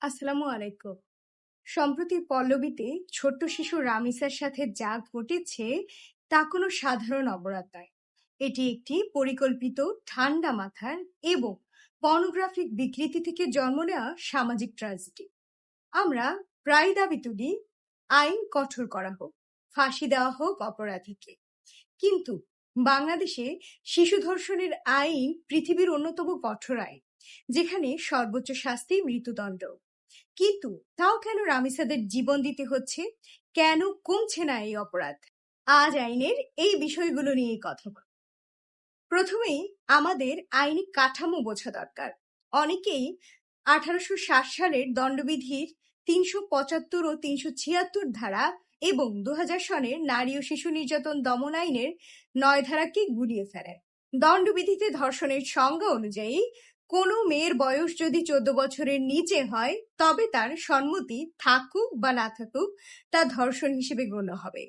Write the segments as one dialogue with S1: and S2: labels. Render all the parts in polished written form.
S1: আসসালামু আলাইকুম। সম্প্রতি পল্লবীতে ছোট্ট শিশু রামিসার সাথে যা ঘটেছে তা কোনো সাধারণ অপরাধ নয়। এটি একটি পরিকল্পিত, ঠান্ডা মাথার এবং পর্নোগ্রাফিক বিকৃতি থেকে জন্ম নেওয়া সামাজিক ট্র্যাজেডি। আমরা প্রায় দাবি তুলি আইন কঠোর করা হোক, ফাঁসি দেওয়া হোক অপরাধীকে। কিন্তু বাংলাদেশে শিশু ধর্ষণের আইন পৃথিবীর অন্যতম কঠোর আইন, যেখানে সর্বোচ্চ শাস্তি মৃত্যুদণ্ড। কিন্তু তাও কেন রামিসাদের জীবন দিতে হচ্ছে? কেন কমছে না এই অপরাধ? আজ আইনের এই বিষয়গুলো নিয়ে কথা বলব। প্রথমেই আমাদের আইনি কাঠামো বোঝা দরকার। অনেকেই 1860 সালের দণ্ডবিধির 375 ও 376 ধারা এবং 2000 সনের নারী ও শিশু নির্যাতন দমন আইনের 9 ধারাকে গুলিয়ে ফেলেন। দণ্ডবিধিতে ধর্ষণের সংজ্ঞা অনুযায়ী কোনো মেয়ের বয়স যদি 14 বছরের নিচে হয় তবে তার সম্মতি থাকুক বা না থাকুক তা ধর্ষণ হিসেবে গণ্য হবে।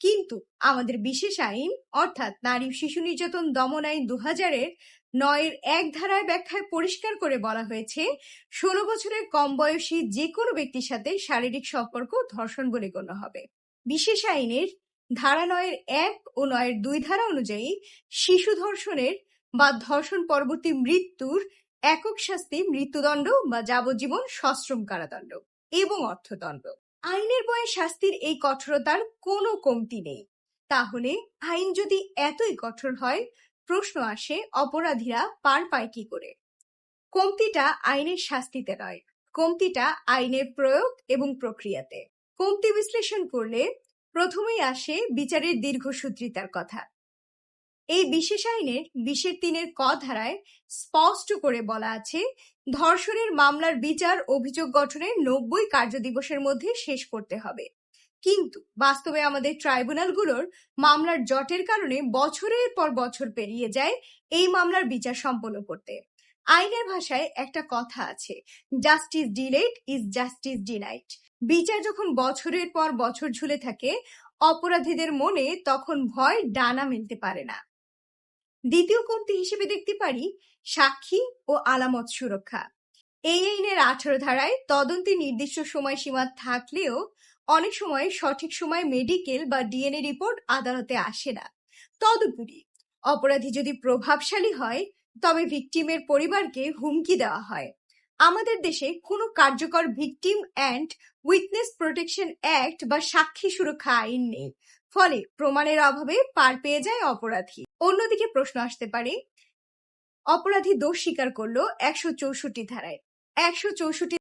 S1: কিন্তু আমাদের বিশেষ আইন অর্থাৎ নারী ও শিশু নির্যাতন দমন আইন 2000-এর 9-এর 1 ধারায় ব্যাখ্যায় পরিষ্কার করে বলা হয়েছে 16 বছরের কম বয়সী যে কোনো ব্যক্তির সাথে শারীরিক সম্পর্ক ধর্ষণ বলে গণ্য হবে। বিশেষ আইনের ধারা 9-এর 1 ও 9-এর 2 ধারা অনুযায়ী শিশু ধর্ষণের বা ধর্ষণ পরবর্তী মৃত্যুর একক শাস্তি মৃত্যুদণ্ড বা যাবজ্জীবন সশ্রম কারাদণ্ড এবং অর্থদণ্ড। আইনের বয়ে শাস্তির এই কঠোরতার কোনো কমতি নেই। তাহলে আইন যদি এতই কঠোর হয়, প্রশ্ন আসে অপরাধীরা পার পায় কি করে? কমতিটা আইনের শাস্তিতে নয়, কমতিটা আইনের প্রয়োগ এবং প্রক্রিয়াতে। কমতি বিশ্লেষণ করলে প্রথমেই আসে বিচারের দীর্ঘসূত্রিতার কথা। এই বিশেষ আইনের 20-3 ক ধারায় স্পষ্ট করে বলা আছে ধর্ষণের মামলার বিচার অভিযোগ গঠনের 90 কার্যদিবসের মধ্যে শেষ করতে হবে। কিন্তু বাস্তবে আমাদের ট্রাইব্যুনালগুলোর মামলার জটের কারণে বছরের পর বছর পেরিয়ে যায় এই মামলার বিচার সম্পন্ন করতে। আইনের ভাষায় একটা কথা আছে, justice delayed is justice denied. বিচার যখন বছরের পর বছর ঝুলে থাকে, অপরাধীদের মনে তখন ভয় ডানা মেলতে পারে না। দ্বিতীয় কমতি হিসেবে দেখতে পারি সাক্ষী ও আলামত সুরক্ষা। এই আইনের 18 ধারায় তদন্তে নির্দিষ্ট সময়সীমা থাকলেও অনেক সময় সঠিক সময় মেডিকেল বা ডিএনএ রিপোর্ট আদালতে আসে না। তদুপরি অপরাধী যদি প্রভাবশালী হয় তবে ভিকটিমের পরিবারকে হুমকি দেওয়া হয়। আমাদের দেশে কোনো কার্যকর victim and witness protection act বা সাক্ষী সুরক্ষা আইন নেই, ফলে প্রমাণের অভাবে পার পেয়ে যায় অপরাধী। অন্যদিকে প্রশ্ন আসতে পারে, অপরাধী দোষ স্বীকার করলো 164 ধারায়। 164